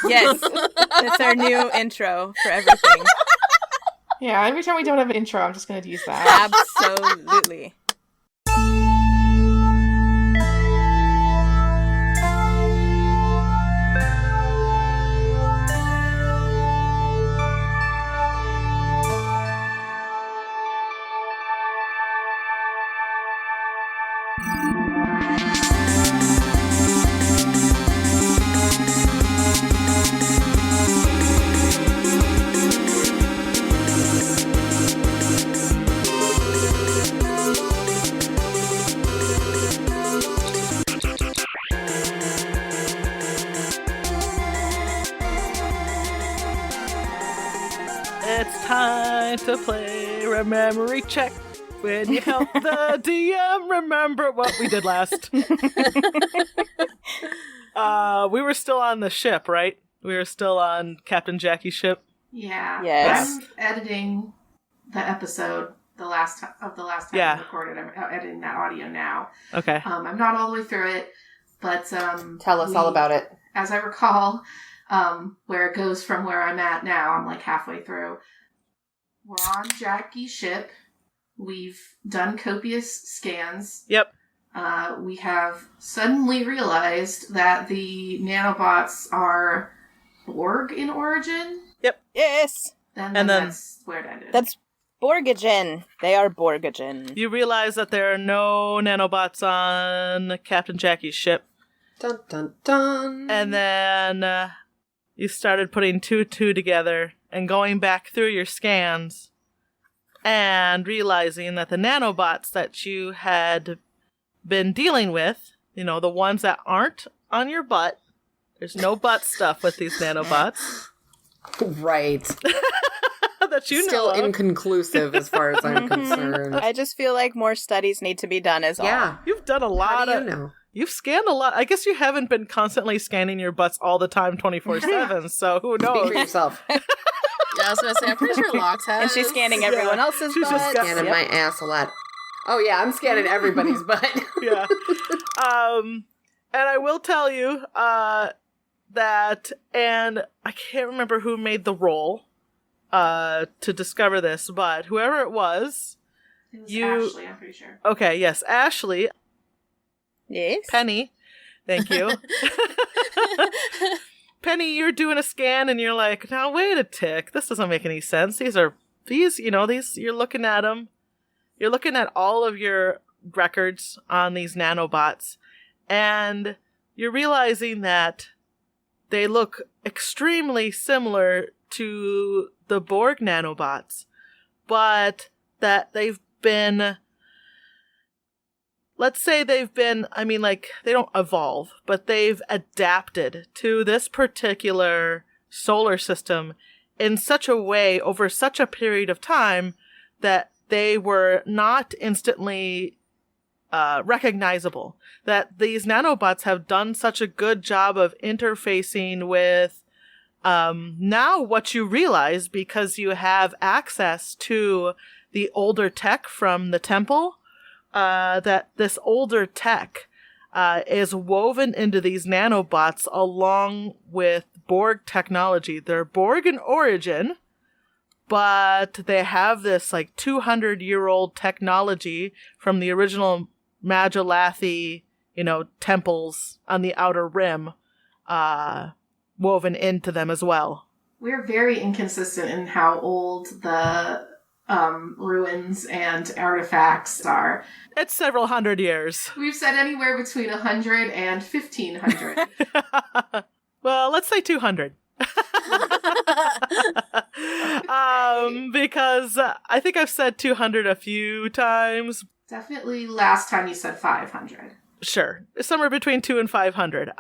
Yes. That's our new intro for everything. Yeah, every time we don't have an intro, I'm just going to use that. Absolutely. It's time to play Memory Check. When you help the DM remember what we did last. We were still on the ship, right? We were still on Captain Jackie's ship. Yeah. Yes. I'm editing the episode the last time we recorded. I'm editing that audio now. Okay. I'm not all the way through it, but Tell us all about it. As I recall, where it goes from where I'm at now, I'm like halfway through. We're on Jackie's ship. We've done copious scans. Yep. We have suddenly realized that the nanobots are Borg in origin. Yep. Yes. Then that's where it ended. That's Borgogen. They are Borgogen. You realize that there are no nanobots on Captain Jackie's ship. Dun, dun, dun. And then you started putting two together and going back through your scans and realizing that the nanobots that you had been dealing with, you know, the ones that aren't on your butt, there's no butt stuff with these nanobots. Right. That you Still know of. inconclusive as far as I'm concerned. I just feel like more studies need to be done as Yeah. You've done a lot How of... do you know? You've scanned a lot. I guess you haven't been constantly scanning your butts all the time 24/7, so who Speak knows? for yourself. Yeah, I was gonna say, I'm pretty sure Lox has. And she's scanning everyone else's she's just butts. Scanning my ass a lot. Oh yeah, I'm scanning everybody's butt. Yeah. And I will tell you that, and I can't remember who made the roll to discover this, but whoever it was Ashley, I'm pretty sure. Okay, yes, Ashley. Yes. Penny. Thank you. Penny, you're doing a scan and you're like, now wait a tick. This doesn't make any sense. These, you're looking at them. You're looking at all of your records on these nanobots and you're realizing that they look extremely similar to the Borg nanobots, but that they've been... Let's say they've been, they don't evolve, but they've adapted to this particular solar system in such a way over such a period of time that they were not instantly recognizable. That these nanobots have done such a good job of interfacing with now what you realize because you have access to the older tech from the temple. That this older tech is woven into these nanobots along with Borg technology. They're Borg in origin, but they have this 200-year-old technology from the original Magalathi, temples on the outer rim, woven into them as well. We're very inconsistent in how old the ruins and artifacts are. It's several hundred years. We've said anywhere between 100 and 1,500. Well, let's say 200. Because I think I've said 200 a few times. Definitely last time you said 500. Sure. Somewhere between 2 and 500.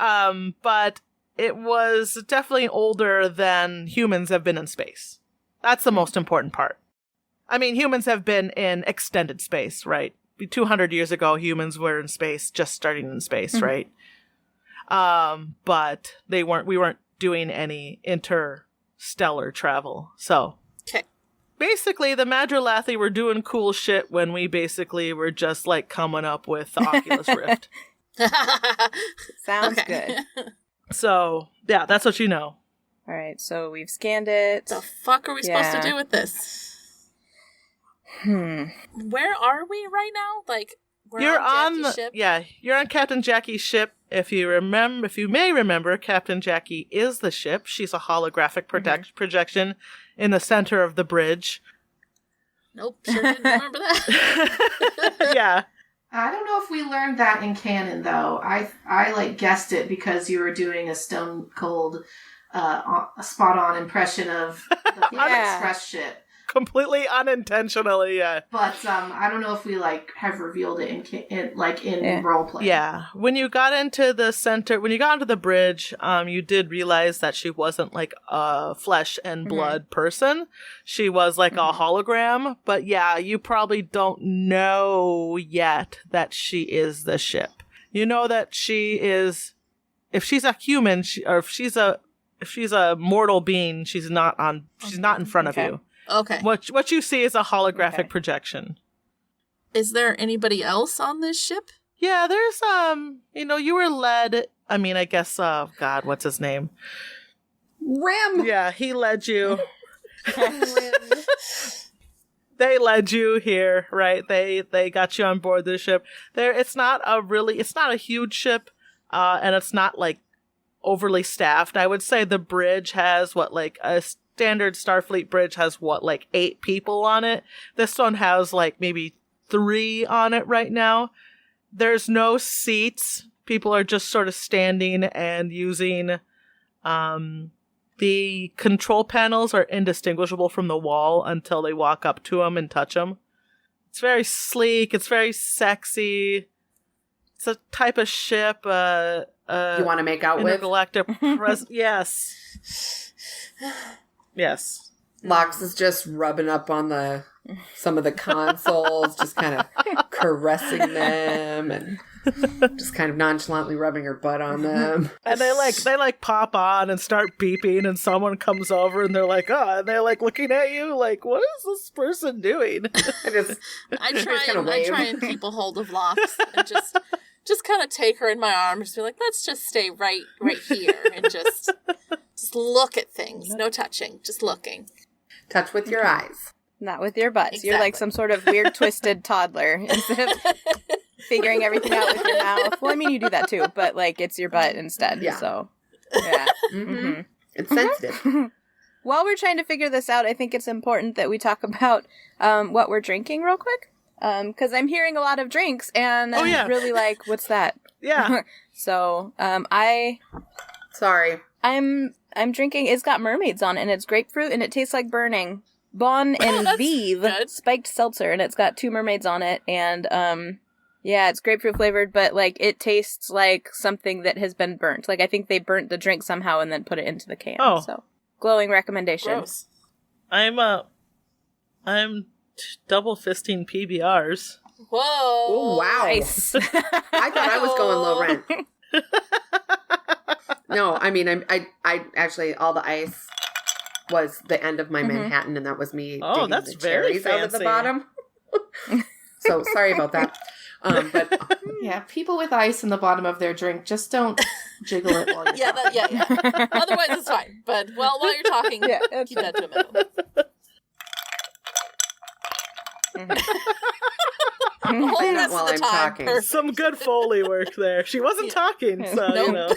But it was definitely older than humans have been in space. That's the most important part. Humans have been in extended space, right? 200 years ago, humans were in space, just starting in space, right? But we weren't doing any interstellar travel. So, basically, the Magalathi were doing cool shit when we basically were just, coming up with the Oculus Rift. Sounds good. So, yeah, that's what you know. All right, so we've scanned it. The fuck are we supposed to do with this? Where are we right now? Like, we're on Jackie's ship? Yeah, you're on Captain Jackie's ship. If you may remember, Captain Jackie is the ship. She's a holographic projection in the center of the bridge. Nope, sure didn't remember that. Yeah. I don't know if we learned that in canon, though. I like guessed it because you were doing a stone cold, a spot-on impression of the Express ship. Completely unintentionally, yeah. But I don't know if we like have revealed it in roleplay. Yeah, when you got into the bridge, you did realize that she wasn't like a flesh and blood person. She was like a hologram. But yeah, you probably don't know yet that she is the ship. You know that she is. If she's a human, if she's a mortal being, she's not in front of you. Okay. What you see is a holographic projection. Is there anybody else on this ship? Yeah, there's you were led. I mean, I guess God, what's his name? Rim. Yeah, he led you. They led you here, right? They got you on board the ship. It's not a huge ship, and it's not like overly staffed. I would say the bridge has a standard Starfleet bridge has 8 people on it. This one has maybe 3 on it right now. There's no seats. People are just sort of standing and using the control panels are indistinguishable from the wall until they walk up to them and touch them. It's very sleek. It's very sexy. It's a type of ship. You want to make out with? Intergalactic Yes. Yes. Lox is just rubbing up on some of the consoles, just kind of caressing them and just kind of nonchalantly rubbing her butt on them. And they pop on and start beeping, and someone comes over and they're like, oh, and they're looking at you like, what is this person doing? I try and keep a hold of Lox and just kind of take her in my arms and be like, let's just stay right here and just look at things. No touching, just looking. Touch with your eyes. Not with your butts. Exactly. You're like some sort of weird twisted toddler instead of figuring everything out with your mouth. Well, I mean, you do that too, but it's your butt instead. Yeah. So, yeah. It's sensitive. While we're trying to figure this out, I think it's important that we talk about what we're drinking real quick. Because I'm hearing a lot of drinks, and I'm really like, what's that? Yeah. So, Sorry. I'm drinking, it's got mermaids on it, and it's grapefruit, and it tastes like burning. Bon and Vive spiked seltzer, and it's got 2 mermaids on it, and, it's grapefruit flavored, but, it tastes like something that has been burnt. I think they burnt the drink somehow and then put it into the can. Oh. So, glowing recommendation. Gross. I'm double fisting PBRs. Whoa. Oh, wow. Nice. I thought I was going low rent. No, I mean, I actually, all the ice was the end of my Manhattan, and that was me digging that's the very cherries out of the fancy. bottom. So, sorry about that. But yeah, people with ice in the bottom of their drink, just don't jiggle it while you're talking. Yeah. Otherwise, it's fine. But, while you're talking, keep that to a minimum. Say that while I'm talking. Perfect. Some good Foley work there. She wasn't talking, so, Nope.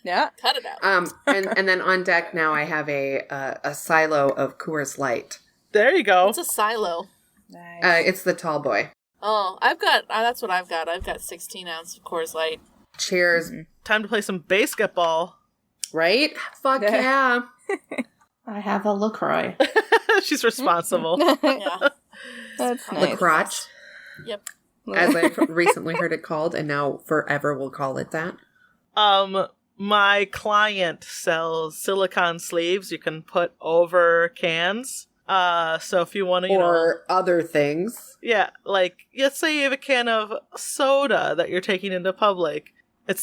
Yeah. Cut it out. And then on deck now I have a silo of Coors Light. There you go. It's a silo. Nice. It's the tall boy. Oh, that's what I've got. I've got 16 ounce of Coors Light. Cheers. Time to play some basketball. Right? Fuck yeah. I have a LaCroix. She's responsible. Yeah. That's nice. The crotch, Yep. as I recently heard it called, and now forever we'll call it that. My client sells silicone sleeves you can put over cans. So if you want to, or other things. Yeah, let's say you have a can of soda that you're taking into public. It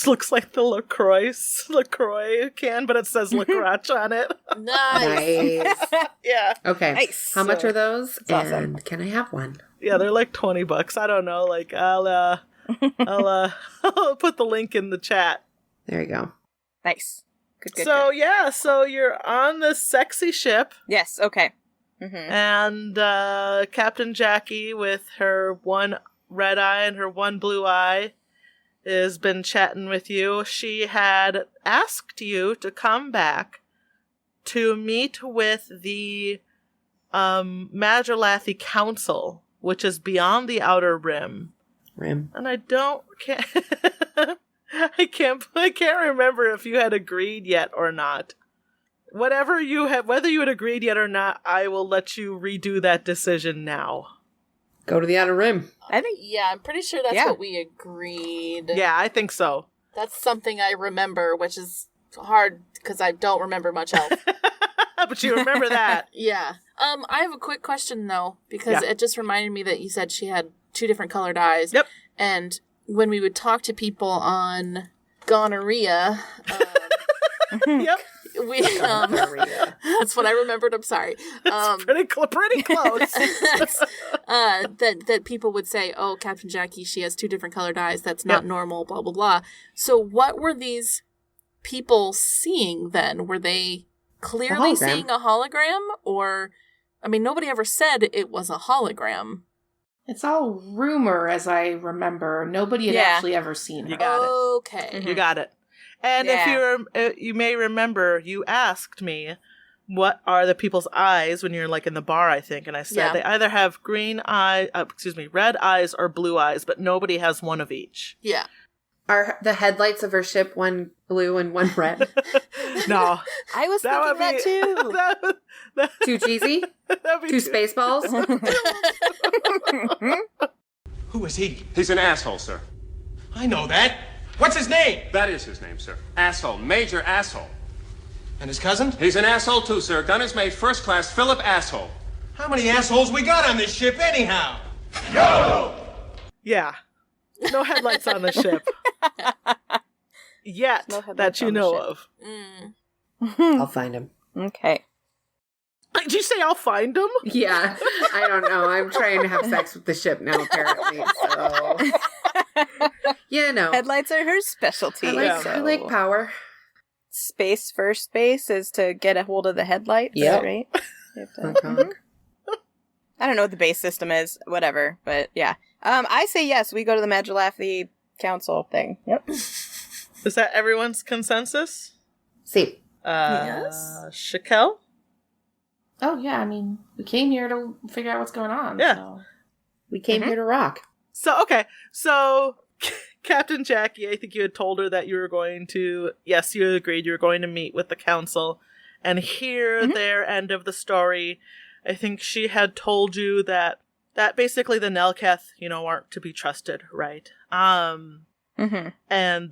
looks like the LaCroix can, but it says LaCroix on it. Nice. Yeah. Okay. Nice. How much are those? That's awesome. And can I have one? Yeah, they're like $20. I don't know. I'll put the link in the chat. There you go. Nice. Good. So you're on this sexy ship. Yes, okay. Mm-hmm. And Captain Jackie, with her one red eye and her one blue eye, has been chatting with you. She had asked you to come back to meet with the Madrilathy Council, which is beyond the Outer Rim. And I can't remember if you had agreed yet or not. Whether you had agreed yet or not, I will let you redo that decision now. Go to the Outer Rim. I think. Yeah, I'm pretty sure that's what we agreed. Yeah, I think so. That's something I remember, which is hard because I don't remember much else. But you remember that. Yeah. I have a quick question though, because it just reminded me that you said she had 2 different colored eyes. Yep. And when we would talk to people on Gontharia, Yep. we that's what I remembered. I'm sorry. Pretty close. That people would say, "Oh, Captain Jackie, she has 2 different colored eyes. That's not normal." Blah blah blah. So, what were these people seeing then? Were they clearly seeing a hologram, or? I mean, nobody ever said it was a hologram. It's all rumor, as I remember. Nobody had actually ever seen her. You got it. Okay. Mm-hmm. You got it. And if you may remember, you asked me, what are the people's eyes when you're like in the bar, I think. And I said they either have red eyes or blue eyes, but nobody has one of each. Yeah. Are the headlights of her ship one blue and one red? No. I was thinking that too. Too cheesy? 2 Spaceballs? Who is he? He's an asshole, sir. I know that. What's his name? That is his name, sir. Asshole. Major asshole. And his cousin? He's an asshole too, sir. Gunner's mate, first class, Philip Asshole. How many assholes we got on this ship anyhow? Yo! Yeah. No headlights on the ship. Yet, that you know of. I'll find him. Okay. Did you say I'll find him? Yeah. I don't know. I'm trying to have sex with the ship now, apparently. So, yeah, no. Headlights are her specialty. I like power. Space first space is to get a hold of the headlight. Yeah. Right? I don't know what the base system is. Whatever. But yeah. I say yes. We go to the Madrilathy Council thing. Yep. Is that everyone's consensus? See. Yes. Shakel? Oh, yeah, I mean, we came here to figure out what's going on. Yeah. So. We came here to rock. So, okay. So, Captain Jackie, I think you had told her that you were going to, yes, you agreed you were going to meet with the council and hear their end of the story. I think she had told you that basically the Nelketh, aren't to be trusted, right? And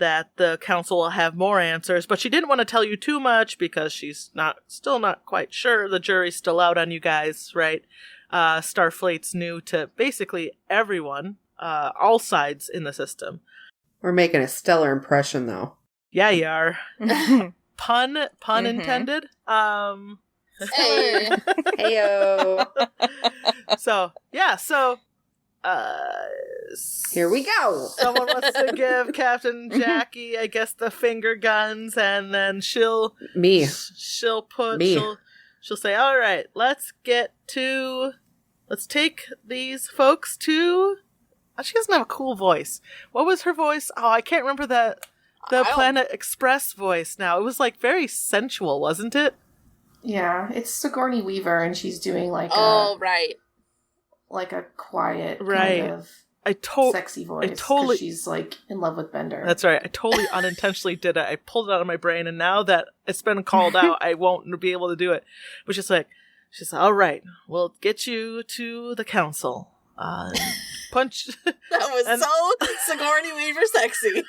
that the council will have more answers, but she didn't want to tell you too much because she's still not quite sure. The jury's still out on you guys, right? Starfleet's new to basically everyone, all sides in the system. We're making a stellar impression, though. Yeah, you are. Pun intended. Hey. Heyo. So here we go. Someone wants to give Captain Jackie, I guess, the finger guns, and then she'll say, all right, let's take these folks to, she doesn't have a cool voice. What was her voice? Oh, I can't remember the Planet Express voice now. It was like very sensual, wasn't it? Yeah, it's Sigourney Weaver, and she's doing like like a quiet kind of sexy voice. She's like in love with Bender. That's right. I totally unintentionally did it. I pulled it out of my brain, and now that it's been called out, I won't be able to do it. But she's like, all right, we'll get you to the council. Punch. That was so Sigourney Weaver sexy.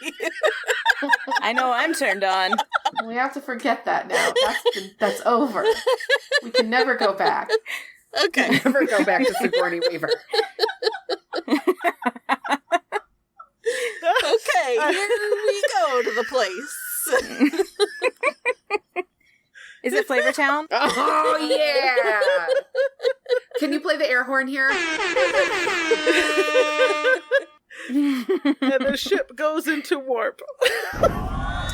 I know I'm turned on. We have to forget that now. That's over. We can never go back. Okay. Never go back to Sigourney Weaver. Okay, here we go to the place. Is it Flavortown? Oh, yeah! Can you play the air horn here? And the ship goes into warp.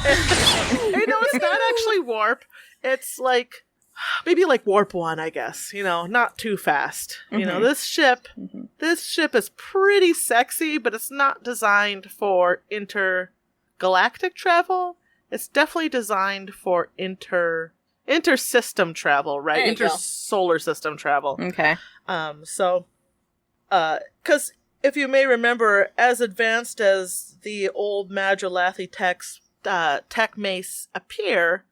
It's not actually warp. It's like, maybe like warp 1, I guess. Not too fast. This ship is pretty sexy, but it's not designed for intergalactic travel. It's definitely designed for intersystem travel, right? Intersolar system travel. Okay. Because if you may remember, as advanced as the old Madrilathi tech mace appear,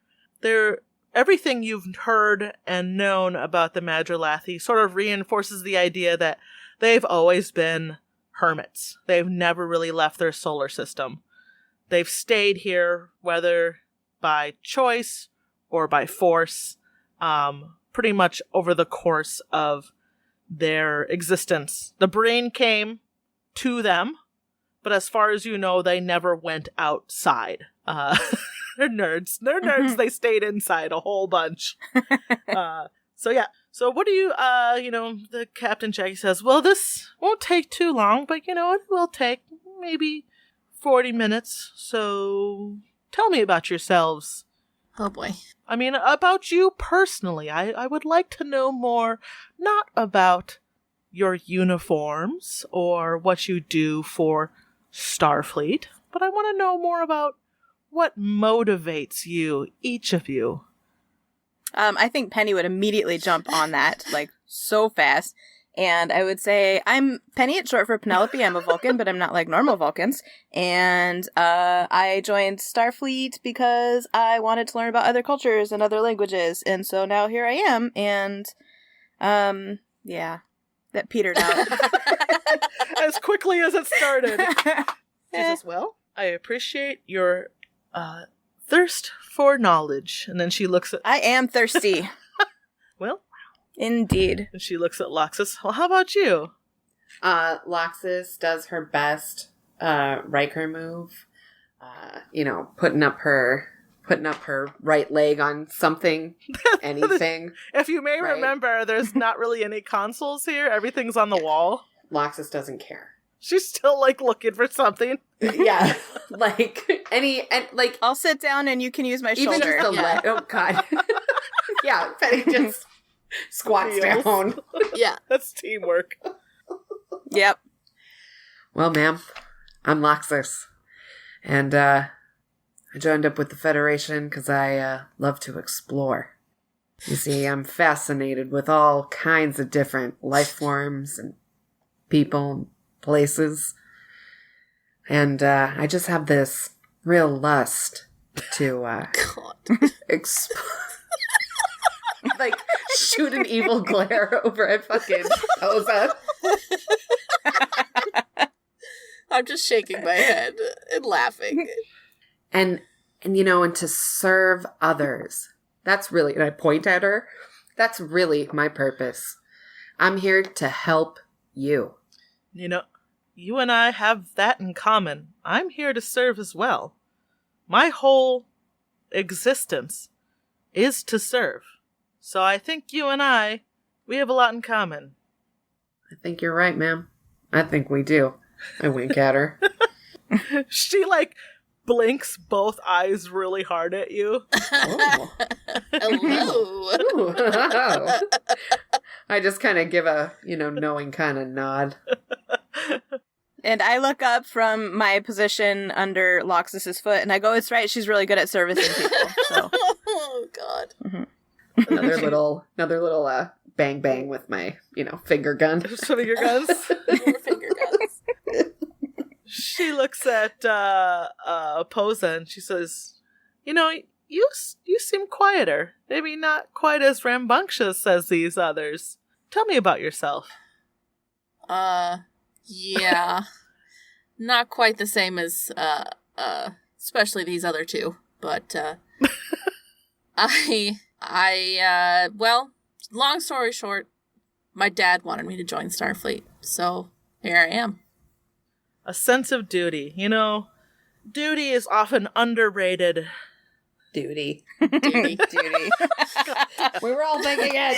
everything you've heard and known about the Madrilathi sort of reinforces the idea that they've always been hermits. They've never really left their solar system. They've stayed here, whether by choice or by force, pretty much over the course of their existence. The brain came to them, but as far as you know, they never went outside. They're nerds. They stayed inside a whole bunch. So what do you, the Captain Jackie says, well, this won't take too long, but it will take maybe 40 minutes. So tell me about yourselves. Oh boy. I mean, about you personally. I would like to know more, not about your uniforms or what you do for Starfleet, but I want to know more about what motivates you, each of you. I think Penny would immediately jump on that, like, so fast. And I would say, I'm Penny, it's short for Penelope. I'm a Vulcan, but I'm not like normal Vulcans. And I joined Starfleet because I wanted to learn about other cultures and other languages. And so now here I am. And, that petered out. As quickly as it started. She says, well, I appreciate your thirst for knowledge. And then she looks at... I am thirsty. Well... Indeed. And she looks at Loxus. Well, how about you? Loxus does her best Riker move. Putting up her right leg on something, anything. If you may remember, there's not really any consoles here. Everything's on the wall. Loxus doesn't care. She's still looking for something. Yeah, I'll sit down and you can use my even shoulder. Just leg. Oh God. Yeah, Penny just squats down. Yeah, that's teamwork. Yep. Well, ma'am, I'm Loxus, and I joined up with the Federation because I love to explore. You see, I'm fascinated with all kinds of different life forms and people and places. And I just have this real lust to shoot an evil glare over at fucking Oza. I'm just shaking my head and laughing. And to serve others. That's really, and I point at her, that's really my purpose. I'm here to help you. You and I have that in common. I'm here to serve as well. My whole existence is to serve. So I think you and we have a lot in common. I think you're right, ma'am. I think we do. I wink at her. She, blinks both eyes really hard at you. Oh. Hello. Ooh. I just kind of give a, knowing kind of nod. And I look up from my position under Loxus's foot, and I go, "It's right. She's really good at servicing people." So. Oh God! Mm-hmm. Another little bang bang with my finger gun. Finger guns. More finger guns. She looks at Posa and she says, "You seem quieter. Maybe not quite as rambunctious as these others. Tell me about yourself." Yeah. Not quite the same as, especially these other two, but, well, long story short, my dad wanted me to join Starfleet, so here I am. A sense of duty. Duty is often underrated. Duty. Duty. Duty. We were all thinking it.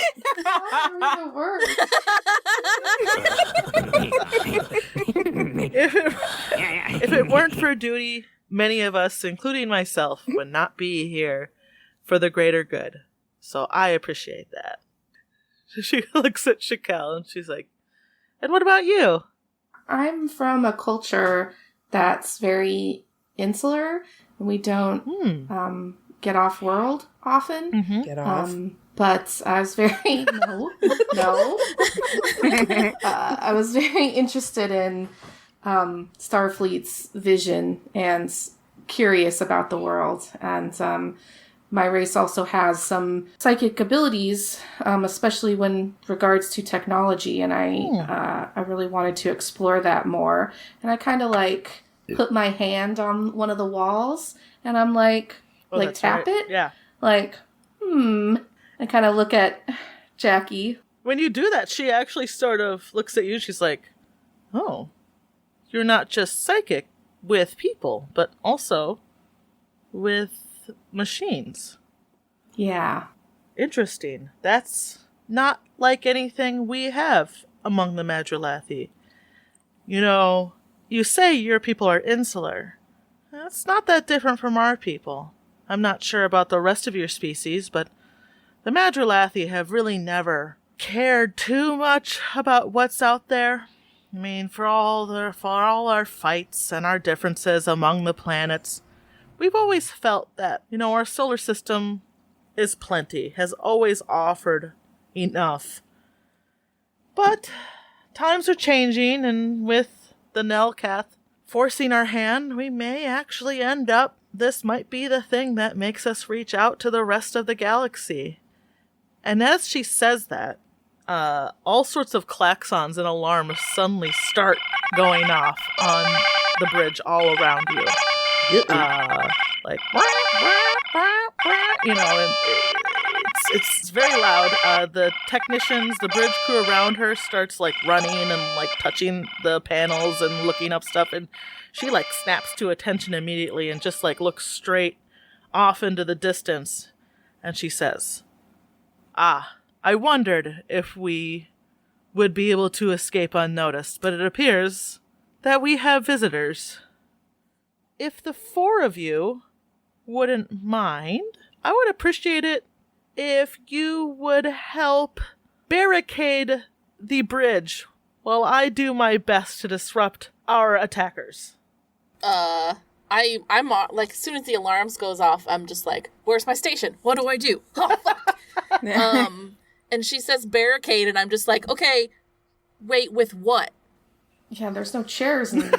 If it weren't for duty, many of us, including myself, would not be here for the greater good. So I appreciate that. She looks at Shakel and she's like, and what about you? I'm from a culture that's very insular, and we don't get off world often. Mm-hmm. Get off. But I was very no. I was very interested in Starfleet's vision and curious about the world, and my race also has some psychic abilities, especially when regards to technology, and I really wanted to explore that more. And I kind of like put my hand on one of the walls, and I'm like tap it, Yeah. like and kind of look at Jackie. When you do that, she actually sort of looks at you. She's like, oh, you're not just psychic with people, but also with machines. Yeah. Interesting. That's not like anything we have among the Madrilathi. You know, you say your people are insular. That's not that different from our people. I'm not sure about the rest of your species, but the Madrilathi have really never cared too much about what's out there. I mean, for all our fights and our differences among the planets, we've always felt that, you know, our solar system is plenty, has always offered enough. But times are changing, and with the Nelcath forcing our hand, we may actually end up, this might be the thing that makes us reach out to the rest of the galaxy. And as she says that, all sorts of klaxons and alarms suddenly start going off on the bridge all around you. Like, you know, and it's very loud. The technicians, the bridge crew around her starts like running and like touching the panels and looking up stuff, and she like snaps to attention immediately and just like looks straight off into the distance, and she says, I wondered if we would be able to escape unnoticed, but it appears that we have visitors. If the four of you wouldn't mind, I would appreciate it if you would help barricade the bridge while I do my best to disrupt our attackers. I'm like, as soon as the alarms goes off, I'm just like, where's my station? What do I do? Oh, fuck. And she says barricade, and I'm just like, okay, wait, with what? Yeah, there's no chairs and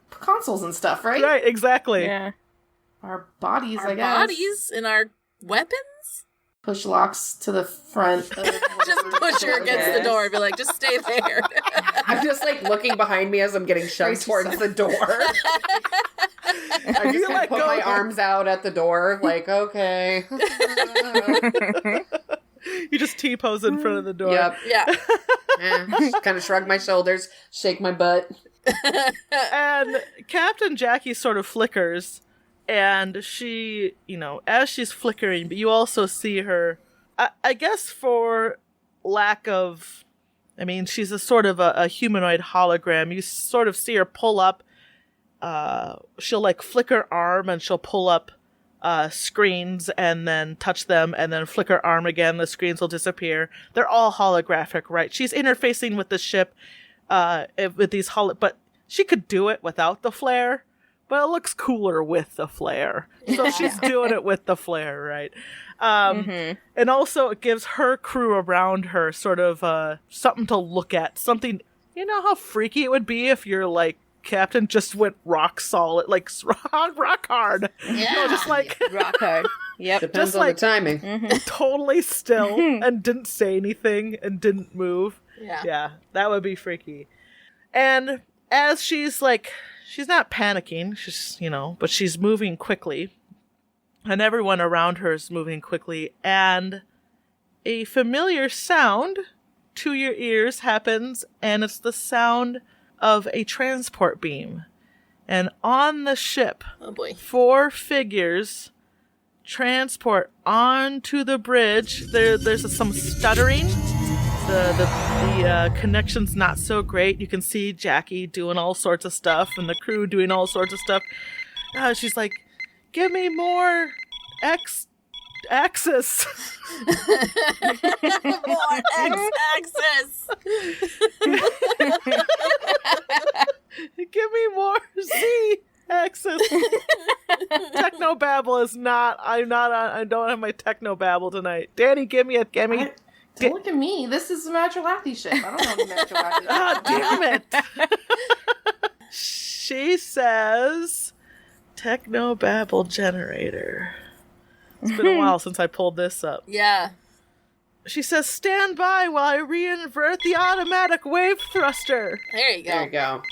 consoles and stuff, right? Right, exactly. Yeah. Our bodies, Our I guess. bodies and our weapons? Push locks to the front. Just push her against the door and be like, just stay there. I'm just like looking behind me as I'm getting shoved towards the door. I just like, put my arms out at the door, like, okay. You just T-pose in front of the door. Yep. Yeah. Kind of shrug my shoulders, shake my butt. And Captain Jackie sort of flickers, and she, you know, as she's flickering, but you also see her, I guess for lack of, I mean, she's a sort of a humanoid hologram. You sort of see her pull up, she'll like flick her arm and she'll pull up screens and then touch them and then flick her arm again. The screens will disappear. They're all holographic, right? She's interfacing with the ship with these but she could do it without the flare, but it looks cooler with the flare. So she's doing it with the flare, right? And also it gives her crew around her sort of something to look at. Something, you know how freaky it would be if you're like, Captain just went rock solid, like rock hard. Yeah. You know, just like Rock hard. Yep. Depends just on like the timing. totally still and didn't say anything and didn't move. Yeah. That would be freaky. And as she's like, she's not panicking, she's, you know, but she's moving quickly. And everyone around her is moving quickly. And a familiar sound to your ears happens, and it's the sound of a transport beam. And on the ship, Oh boy. 4 figures transport onto the bridge. There's some stuttering. The connection's not so great. You can see Jackie doing all sorts of stuff and the crew doing all sorts of stuff. She's like, give me more X-axis. More X-axis. Give me more Z-axis. Technobabble is not. I don't have my technobabble tonight. Danny, give me. Don't look at me. This is a Matchalati ship. I don't know the Matchalati. Ah, damn it. She says, technobabble generator. It's been a while since I pulled this up. Yeah. She says, stand by while I reinvert the automatic wave thruster. There you go. There you go.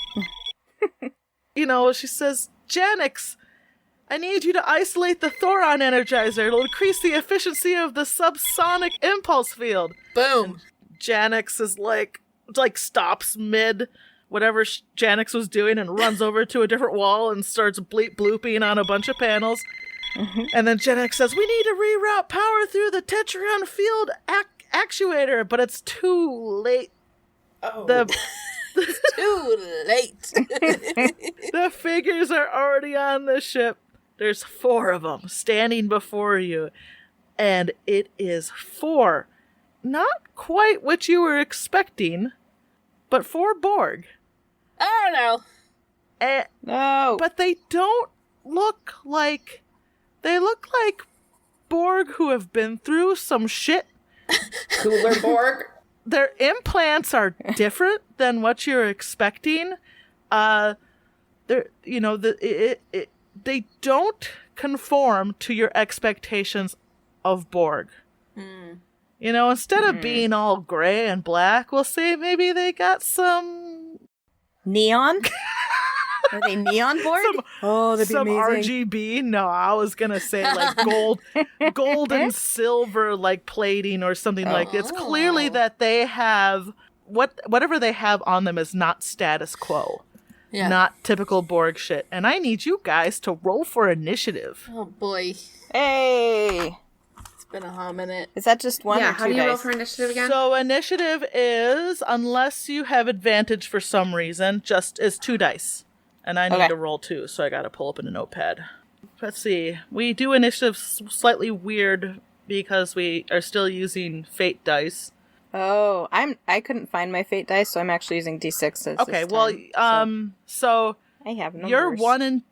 You know, she says, Janix, I need you to isolate the Thoron Energizer. It'll increase the efficiency of the subsonic impulse field. Boom. Janix is like stops mid whatever Janix was doing and runs over to a different wall and starts blooping on a bunch of panels. Mm-hmm. And then Janix says, we need to reroute power through the Tetrion field actuator, but it's too late. Oh. It's too late. The figures are already on the ship. There's 4 of them standing before you. And it is 4. Not quite what you were expecting, but 4 Borg. I don't know. No. But they don't look like... They look like Borg who have been through some shit. Cooler Borg. Their implants are different than what you're expecting. They don't conform to your expectations of Borg. Mm. You know, instead of being all gray and black, we'll say maybe they got some neon. Are they neon Borg? That'd be some amazing. RGB. No, I was gonna say like gold and silver, like plating or something like. It's clearly that they have whatever they have on them is not status quo, not typical Borg shit. And I need you guys to roll for initiative. Oh boy, Hey, it's been a hot minute. is that just one or 2 how do you roll dice? for initiative again? So initiative is, unless you have advantage for some reason, just is 2 dice. And I need to roll 2, so I gotta pull up in a notepad. Let's see. We do initiative slightly weird because we are still using fate dice. Oh, I couldn't find my fate dice, so I'm actually using D6s. Okay, well, so I have numbers. you're 1 and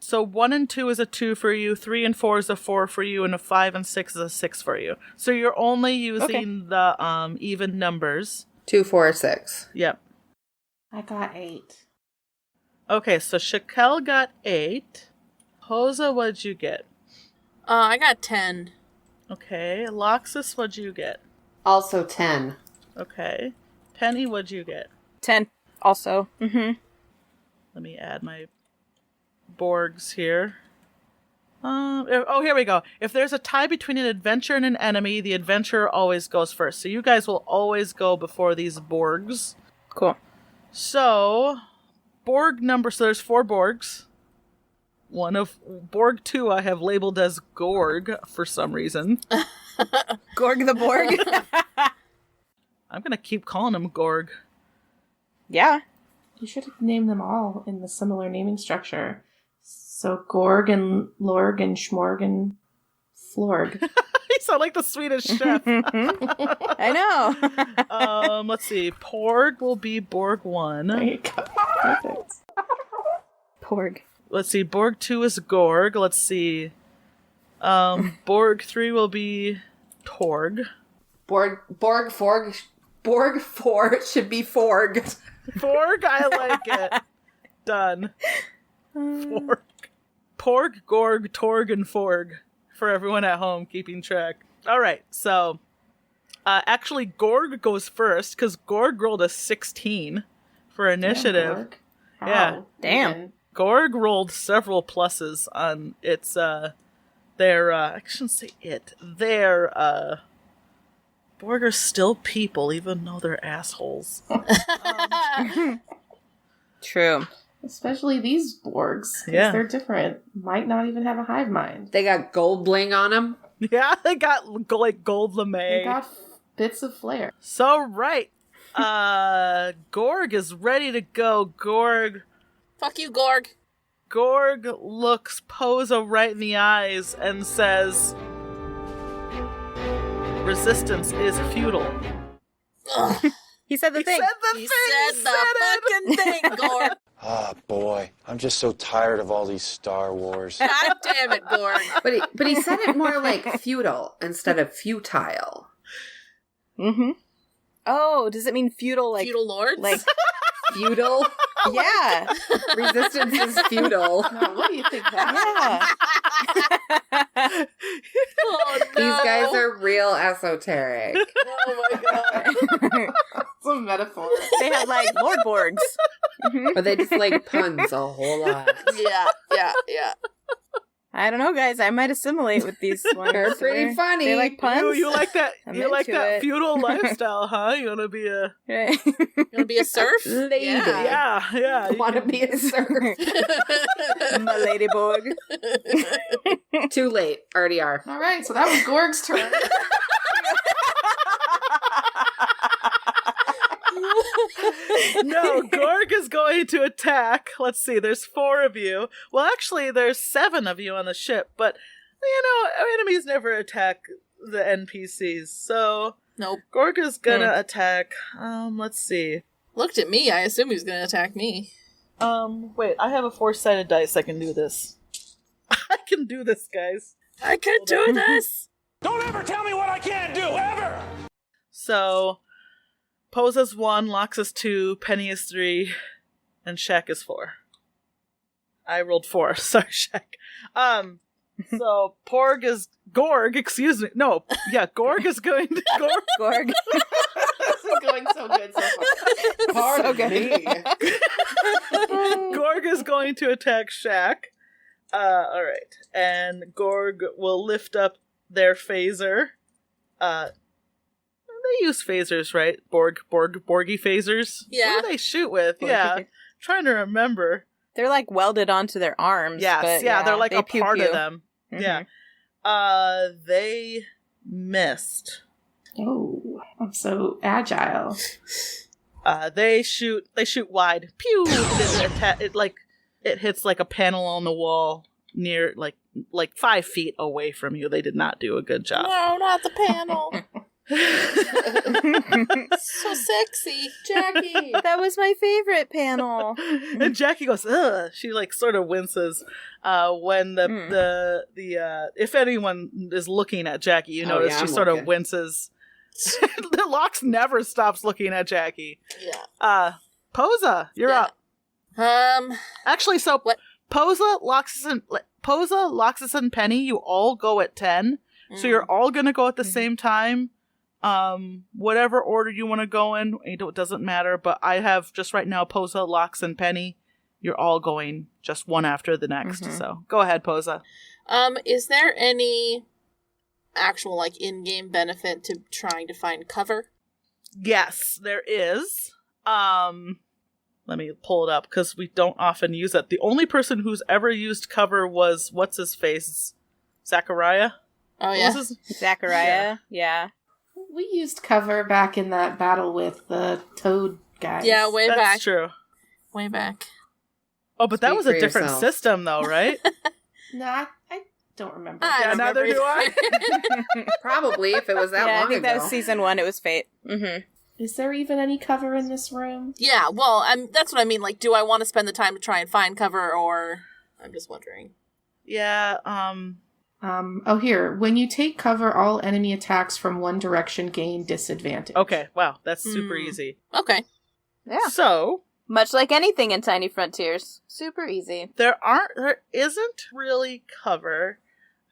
2 is a 2 for you, 3 and 4 is a 4 for you, and a 5 and 6 is a 6 for you. So you're only using the even numbers. 2, 4, 6. Yep. I got 8. Okay, so Shakel got 8. Hosa, what'd you get? I got 10. Okay, Loxus, what'd you get? Also 10. Okay. Penny, what'd you get? 10 also. Mm-hmm. Let me add my Borgs here. Here we go. If there's a tie between an adventurer and an enemy, the adventurer always goes first. So you guys will always go before these Borgs. Cool. So, Borg number, so there's 4 Borgs. One of Borg 2 I have labeled as Gorg for some reason. Gorg the Borg? I'm gonna keep calling him Gorg. Yeah. You should have named them all in the similar naming structure. So Gorg and Lorg and Schmorg and Florg. You sound like the Swedish chef. I know. Let's see. Porg will be Borg 1. There you go. Perfect. Porg. Let's see. Borg 2 is Gorg. Let's see. Borg 3 will be Torg. Borg 4 should be Forg. Forg, I like it. Done. Forg. Porg, Gorg, Torg, and Forg. For everyone at home keeping track. Alright, so... actually, Gorg goes first, because Gorg rolled a 16 for initiative. Damn, Yeah. Damn. Gorg rolled several pluses on its, I shouldn't say it. Borg are still people, even though they're assholes. True. Especially these Borgs, because Yeah. they're different. Might not even have a hive mind. They got gold bling on them. Yeah, they got, like, gold They lame. got bits of flair. So, right. Gorg is ready to go. Gorg. Fuck you, Gorg. Gorg looks Posa right in the eyes and says, "Resistance is futile." Ugh. He said the thing. You said the fucking thing, Gorg. Ah, boy. I'm just so tired of all these Star Wars. God damn it, Gorg. But he said it more like feudal instead of futile. Mm-hmm. Oh, does it mean feudal? Like Feudal lords? Like Feudal? yeah. Resistance is feudal. No, what do you think that? Yeah. Oh, no. These guys are real esoteric. Oh my god. It's a metaphor. They had like Lord Borgs. Mhm. But they just like puns a whole lot. Yeah. I don't know, guys. I might assimilate with these ones. They're pretty funny. They like puns. You like that? I'm You like into that it. feudal lifestyle, huh? You want to be a Right. You wanna be a serf? Lady. yeah. you Want to can- be a serf. My ladyborg. Too late. Already are. All right, so that was Gorg's turn. No, Gorg is going to attack. Let's see, there's 4 of you. Well, actually, there's 7 of you on the ship, but, enemies never attack the NPCs, so Nope. Gorg is gonna attack, let's see. Looked at me. I assume he was going to attack me. Wait, I have a 4-sided dice, I can do this. I can do this, guys. I can do this. Don't ever tell me what I can't do, ever! So, Posa's 1, Lox is 2, Penny is 3, and Shaq is 4. I rolled 4. Sorry, Shaq. So Gorg is going to Gorg. This is going so good so far. Pardon me. Gorg is going to attack Shaq. Alright. And Gorg will lift up their phaser. They use phasers, right? Borgy phasers? Yeah. What do they shoot with? Yeah. Trying to remember. They're like welded onto their arms. Yes, but, yeah, they're like they a pew part pew. of them. Mhm. Yeah. They missed. Oh, I'm so agile. They shoot wide. Pew! It hits like a panel on the wall near like 5 feet away from you. They did not do a good job. No, not the panel. So sexy. Jackie. That was my favorite panel. And Jackie goes, ugh. She like sort of winces when the if anyone is looking at Jackie, you notice she I'm sort looking. of winces. The Lox never stops looking at Jackie. Yeah. Posa, you're Yeah. up. Actually, so What? Posa, Loxus, and Penny, you all go at 10. So you're all gonna go at the same time. Whatever order you want to go in, it doesn't matter. But I have just right now Posa, Lox, and Penny. You're all going just one after the next. So go ahead, Posa. Is there any actual like in-game benefit to trying to find cover? Yes, there is. Let me pull it up because we don't often use it. The only person who's ever used cover was what's his face, Zachariah. Oh What yeah. was his- Zachariah. Yeah. We used cover back in that battle with the Toad guys. Yeah, way That's back. true. Way back. Oh, but that Speak was a for different yourself. system, though, right? No, I don't remember. I Yeah, don't neither remember do either. Probably, if it was that Yeah, long I think ago. that was season 1. It was Fate. Mm-hmm. Is there even any cover in this room? Yeah, well, that's what I mean. Like, do I want to spend the time to try and find cover, or I'm just wondering. Yeah, Oh, here. When you take cover, all enemy attacks from one direction gain disadvantage. okay, wow, that's super easy. Okay. Yeah. So, Much like anything in Tiny Frontiers. Super easy. there isn't really cover,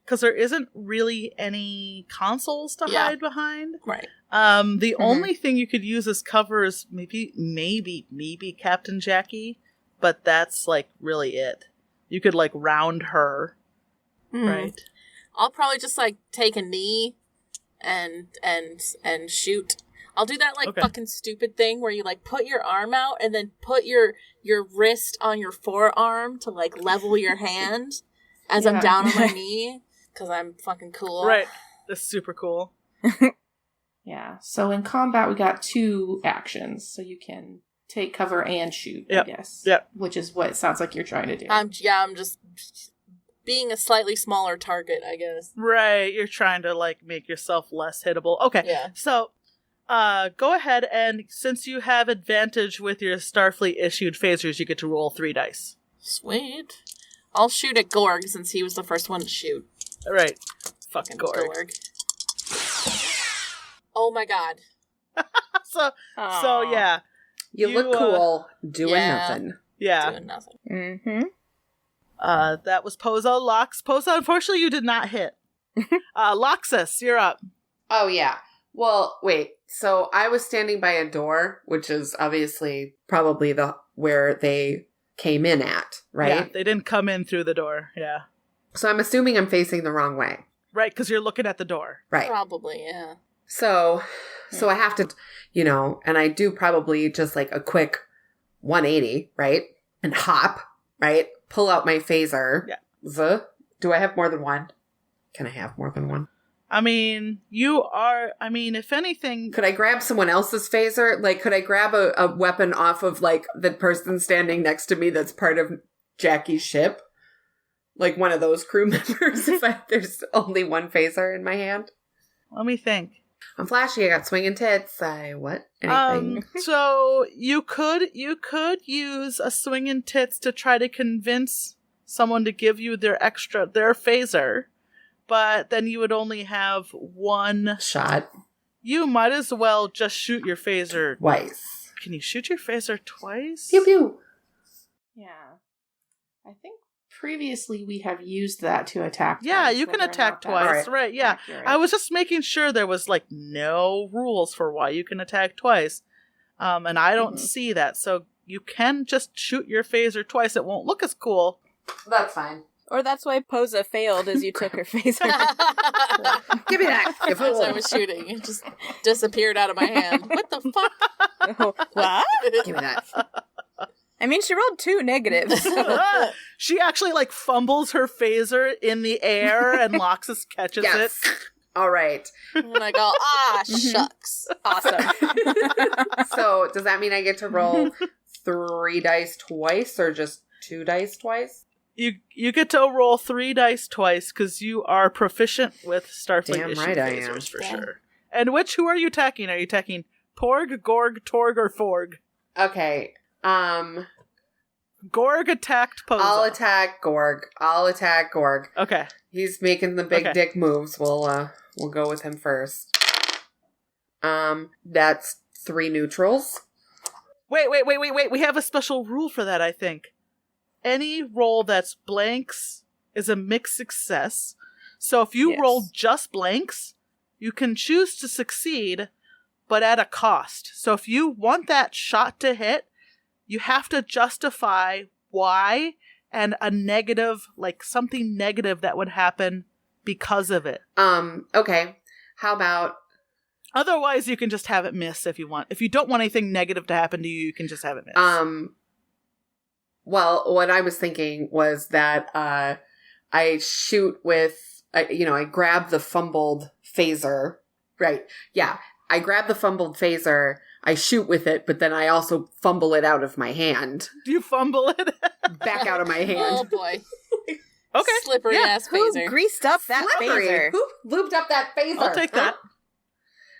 because there isn't really any consoles to Yeah. hide behind. Right. The only thing you could use as cover is maybe Captain Jackie, but that's like really it. You could like round her, right? I'll probably just like take a knee and shoot. I'll do that like Okay. fucking stupid thing where you like put your arm out and then put your wrist on your forearm to like level your hand as I'm Yeah. down on my knee because I'm fucking cool. Right. That's super cool. Yeah. So in combat, we got 2 actions. So you can take cover and shoot, Yep. I guess. Yep. Which is what it sounds like you're trying to do. I'm just being a slightly smaller target, I guess. Right, you're trying to, like, make yourself less hittable. Okay, Yeah. so, go ahead, and since you have advantage with your Starfleet-issued phasers, you get to roll 3 dice. Sweet. I'll shoot at Gorg since he was the first one to shoot. All right. Fucking Gorg. Gorg. Oh my god. So yeah. You look cool doing Yeah. nothing. Yeah. Doing nothing. Mm-hmm. That was Poza. Lox. Poza, unfortunately, you did not hit. Loxus, you're up. Oh, yeah. Well, wait. So I was standing by a door, which is obviously probably where they came in at, right? Yeah, they didn't come in through the door. Yeah. So I'm assuming I'm facing the wrong way. Right, because you're looking at the door. Right. Probably, yeah. So I have to, and I do probably just like a quick 180, right? And hop, right? Pull out my phaser. Yeah. Do I have more than one? Can I have more than one? I mean, if anything... Could I grab someone else's phaser? Like, could I grab a weapon off of, like, the person standing next to me that's part of Jackie's ship? Like one of those crew members if there's only one phaser in my hand? Let me think. I'm flashy. I got swinging tits. Anything. So you could use a swinging tits to try to convince someone to give you their phaser, but then you would only have one shot. You might as well just shoot your phaser twice. Can you shoot your phaser twice? Pew pew. Yeah. I think previously we have used that to attack twice. Yeah, you can attack twice. Right, yeah. Accurate. I was just making sure there was, like, no rules for why you can attack twice. And I don't see that. So you can just shoot your phaser twice. It won't look as cool. That's fine. Or that's why Poza failed, is you took her phaser. Give me that. As I was shooting, it just disappeared out of my hand. What the fuck? What? Give me that. I mean, she rolled 2 negatives. So. She actually, like, fumbles her phaser in the air and Loxus catches it. All right. And I go, shucks. Awesome. So, does that mean I get to roll 3 dice twice or just 2 dice twice? You get to roll 3 dice twice because you are proficient with Starfleet issue phasers for sure. And who are you attacking? Are you attacking Porg, Gorg, Torg, or Forg? Okay. Gorg attacked Poza. I'll attack Gorg. Okay. He's making the big dick moves. We'll go with him first. That's 3 neutrals. Wait. We have a special rule for that, I think. Any roll that's blanks is a mixed success. So if you roll just blanks, you can choose to succeed, but at a cost. So if you want that shot to hit, you have to justify why and a negative, like something negative that would happen because of it. Okay. How about... Otherwise, you can just have it miss if you want. If you don't want anything negative to happen to you, you can just have it miss. Well, what I was thinking was that I shoot with, I grab the fumbled phaser. Right. Yeah. I grab the fumbled phaser, I shoot with it, but then I also fumble it out of my hand. You fumble it? Back out of my hand. Oh, boy. Okay. Slippery ass phaser. Who greased up that phaser? Who lubed up that phaser? I'll take that.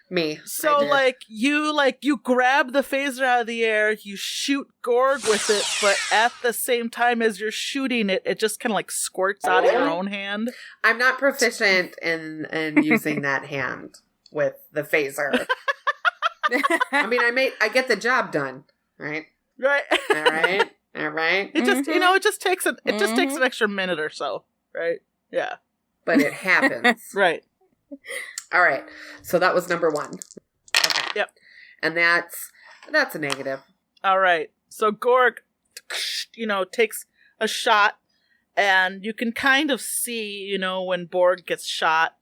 Me. So, you grab the phaser out of the air, you shoot Gorg with it, but at the same time as you're shooting it, it just kind of, like, squirts out of your own hand. I'm not proficient in using that hand with the phaser. I mean, I get the job done, right? Right. All right. It just, it just takes an extra minute or so, right? Yeah. But it happens. Right. All right. So that was number 1. Okay. Yep. And that's a negative. All right. So Gorg, takes a shot, and you can kind of see, when Borg gets shot,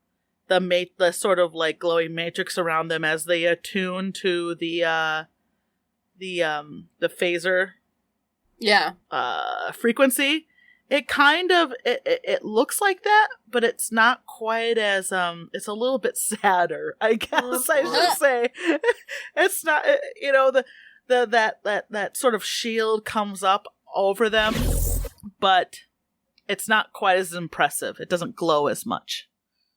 the sort of like glowing matrix around them as they attune to the phaser. Yeah. Frequency. It kind of it looks like that, but it's not quite as it's a little bit sadder, I guess I should say. It's not that sort of shield comes up over them, but it's not quite as impressive. It doesn't glow as much.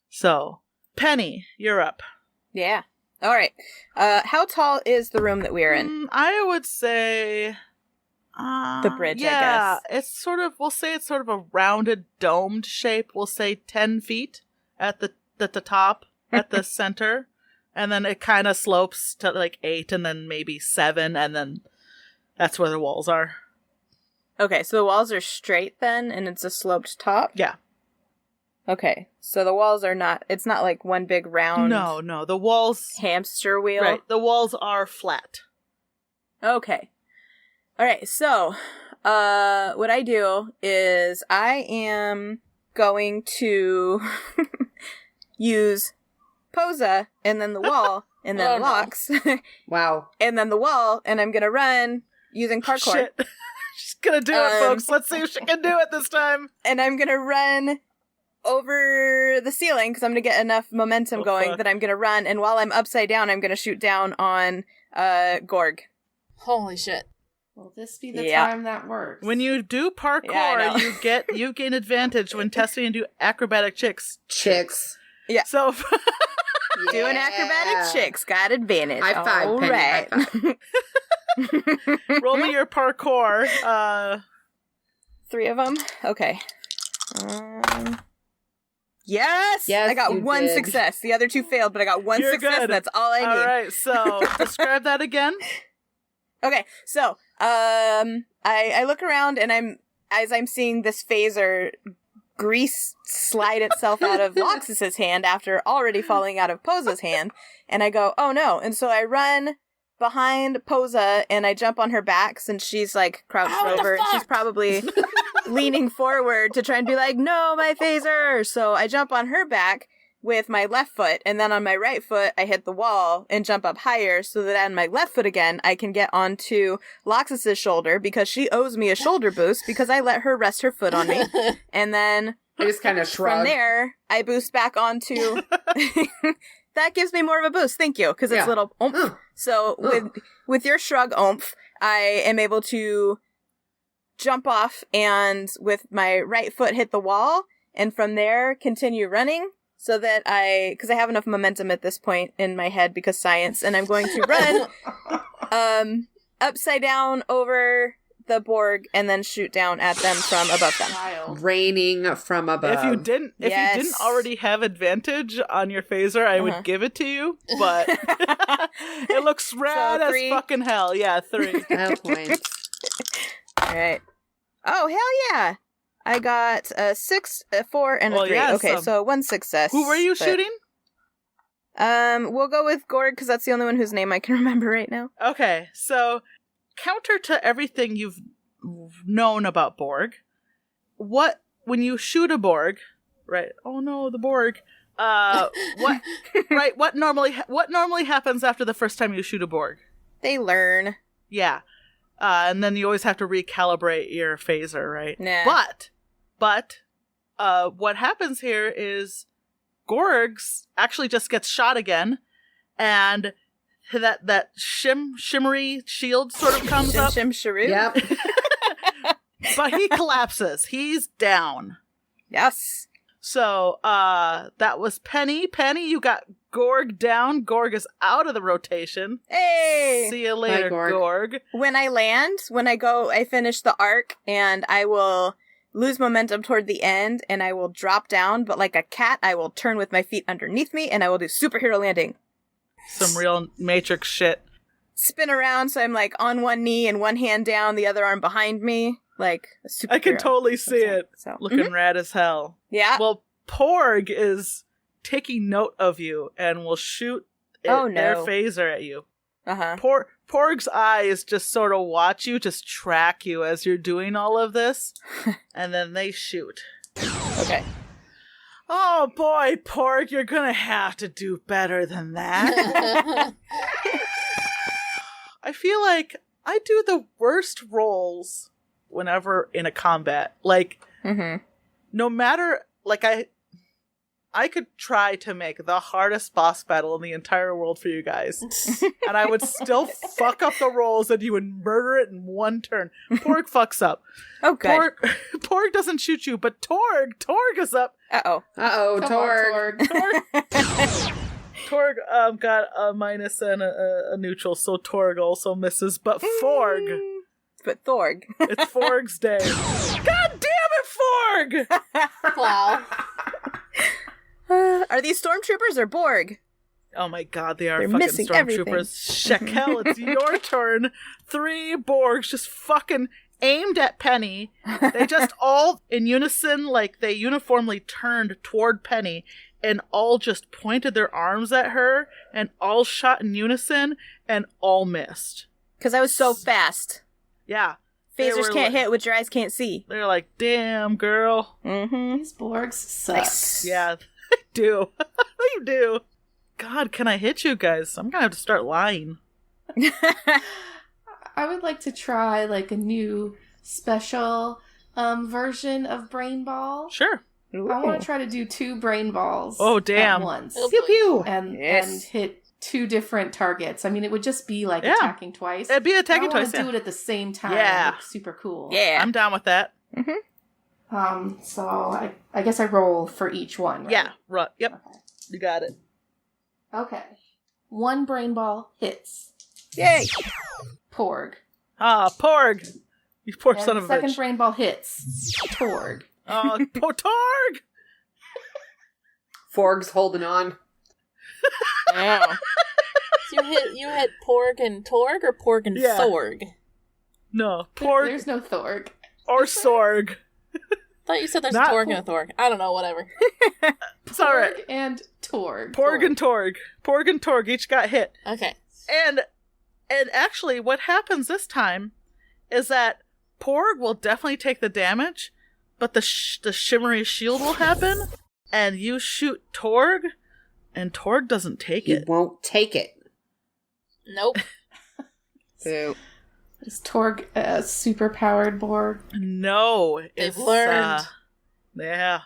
So, Penny, you're up. Yeah. All right. How tall is the room that we're in? I would say the bridge, yeah, I guess. we'll say it's sort of a rounded, domed shape. We'll say 10 feet at the top, at the center. And then it kind of slopes to like 8 and then maybe 7. And then that's where the walls are. Okay, so the walls are straight then, and it's a sloped top? Yeah. Okay, so the walls are not, it's not like one big round... No, the walls... hamster wheel? Right, the walls are flat. Okay. Alright, so, what I do is I am going to use Posa, and then the wall, and then locks. Wow. And then the wall, and I'm gonna run using parkour. Shit. She's gonna do it, folks. Let's see if she can do it this time. And I'm gonna run over the ceiling, because I'm gonna get enough momentum going that I'm gonna run, and while I'm upside down, I'm gonna shoot down on Gorg. Holy shit. Will this be the time that works? When you do parkour, you gain advantage when testing and do acrobatic chicks. Yeah. So doing acrobatic chicks got advantage. High five, all Penny, right. high five. Roll me your parkour. 3 of them. Okay. Yes! I got one success. The other 2 failed, but I got one success. Good. That's all I need. All right, so describe that again. Okay, so I look around and as I'm seeing this phaser grease slide itself out of Loxus's hand after already falling out of Posa's hand, and I go, oh no! And so I run behind Posa and I jump on her back since she's like crouched over and she's probably leaning forward to try and be like, no, my phaser! So I jump on her back with my left foot, and then on my right foot I hit the wall and jump up higher so that on my left foot again I can get onto Loxus's shoulder because she owes me a shoulder boost because I let her rest her foot on me. And then I just kind of shrug. From there I boost back onto that gives me more of a boost, thank you, because it's a little oomph. So with your shrug oomph, I am able to jump off and with my right foot hit the wall, and from there continue running so that because I have enough momentum at this point in my head because science, and I'm going to run upside down over the Borg and then shoot down at them from above them. Raining from above. If you didn't already have advantage on your phaser, I would give it to you, but it looks rad as fucking hell. Yeah, 3. Points. All right. Oh, hell yeah. I got a 6, a 4, and a 3. Yeah, okay, so 1 success. Who were you shooting? We'll go with Gorg because that's the only one whose name I can remember right now. Okay, so counter to everything you've known about Borg, when you shoot a Borg, right? Oh no, the Borg. What normally happens after the first time you shoot a Borg? They learn. Yeah. And then you always have to recalibrate your phaser, right? Nah. But what happens here is Gorg's actually just gets shot again, and that shimmery shield sort of comes up. Shim-shiroo? Yep. But he collapses. He's down. Yes. So, that was Penny. Penny, you got Gorg down. Gorg is out of the rotation. Hey! See you later, Bye, Gorg. When I land, I finish the arc, and I will lose momentum toward the end, and I will drop down, but like a cat, I will turn with my feet underneath me, and I will do superhero landing. Some real Matrix shit. Spin around, so I'm like on one knee and one hand down, the other arm behind me, like a superhero. I can totally see it. So. Looking rad as hell. Yeah. Well, Porg is taking note of you and will shoot their phaser at you. Uh-huh. Porg's eyes just sort of watch you, just track you as you're doing all of this, and then they shoot. Okay. Oh boy, Porg, you're gonna have to do better than that. I feel like I do the worst rolls whenever in a combat. Like, no matter, like I could try to make the hardest boss battle in the entire world for you guys. And I would still fuck up the rolls and you would murder it in one turn. Porg fucks up. Oh, good. Porg doesn't shoot you, but Torg is up. Uh-oh. Torg. Torg got a minus and a neutral, so Torg also misses, but Forg. But Thorg. It's Forg's day. God damn it, Forg! Wow. Are these stormtroopers or Borg? Oh my god, they are They're fucking missing stormtroopers. Shekel, it's your turn. 3 Borgs just fucking aimed at Penny. They just all, in unison, like they uniformly turned toward Penny and all just pointed their arms at her and all shot in unison and all missed. Because I was so fast. Yeah. Phasers can't hit what your eyes can't see. They're like, damn, girl. Mm-hmm. These Borgs suck. Nice. Yeah, they do. They do. God, can I hit you guys? I'm gonna have to start lying. I would like to try like a new special version of Brain Ball. Sure. I want to try to do 2 brain balls. Oh, damn. At once. Pew pew. And hit 2 different targets. I mean, it would just be like attacking twice. It'd be attacking twice. I want to do it at the same time. Yeah. It's super cool. Yeah. I'm down with that. Mm-hmm. So I guess I roll for each one, right? Yeah. Right. Yep. Okay. You got it. Okay. 1 brain ball hits. Yay. Porg. Ah, Porg. You poor And son of a second bitch. brain ball hits. Torg. Oh, poor Torg! Forg's holding on. Oh. So you hit Porg and Torg or Porg and Thorg? No, Porg There's no Thorg. or Sorg. I thought you said there's Not a Torg and a Thorg. I don't know, whatever. It's alright. Porg and Torg. Porg and Torg. Porg and Torg each got hit. Okay. And actually, what happens this time is that Porg will definitely take the damage, but the shimmery shield will happen, and you shoot Torg, and Torg doesn't take He it. won't take it. Nope. Boo. Is Torg a super powered Borg? No. They've learned. Yeah.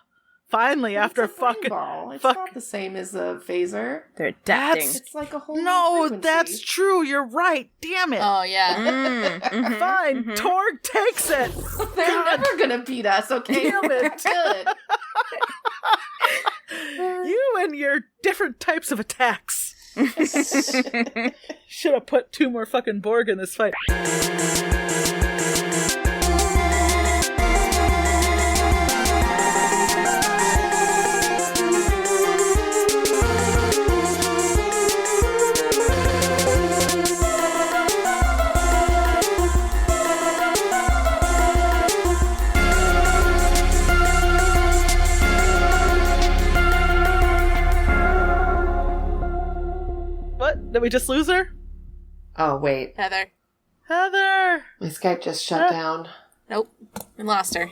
Finally, after It's a brain fucking... ball. It's fuck- not the same as a phaser. They're adapting. It's like a whole new No, frequency. that's true. You're right. Damn it. Oh, yeah. Mm-hmm. Fine. Torg takes it. They're God. never gonna beat us, okay? Damn it. Good. You and your different types of attacks. Should have put 2 more fucking Borg in this fight. What? Did we just lose her? Oh, wait. Heather. Heather! My Skype just shut down. Nope. We lost her.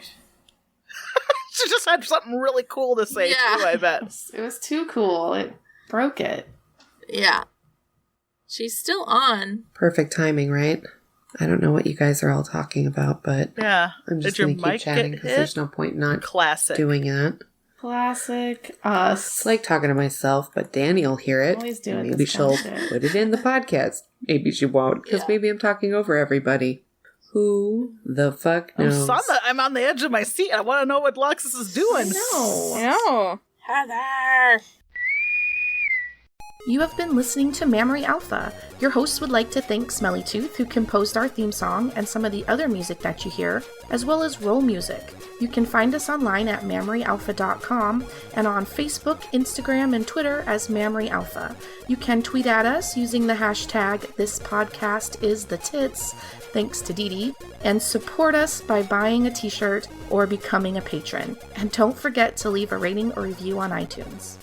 She just had something really cool to say, Yeah. too, I bet. It was too cool. It broke it. Yeah. She's still on. Perfect timing, right? I don't know what you guys are all talking about, but Yeah. I'm just Did your going to keep mic chatting get because hit? there's no point in not Classic. doing it. Classic us. It's like talking to myself, but Danny'll hear it. Always doing Maybe this kind she'll of shit. put it in the podcast. Maybe she won't, because maybe I'm talking over everybody. Who the fuck knows? I'm on the edge of my seat. I want to know what Luxus is doing. No. Heather! You have been listening to Mammary Alpha. Your hosts would like to thank Smelly Tooth, who composed our theme song and some of the other music that you hear, as well as Roll Music. You can find us online at mammaryalpha.com and on Facebook, Instagram, and Twitter as Mammary Alpha. You can tweet at us using the hashtag ThisPodcastIsTheTits, thanks to Dee Dee, and support us by buying a t-shirt or becoming a patron. And don't forget to leave a rating or review on iTunes.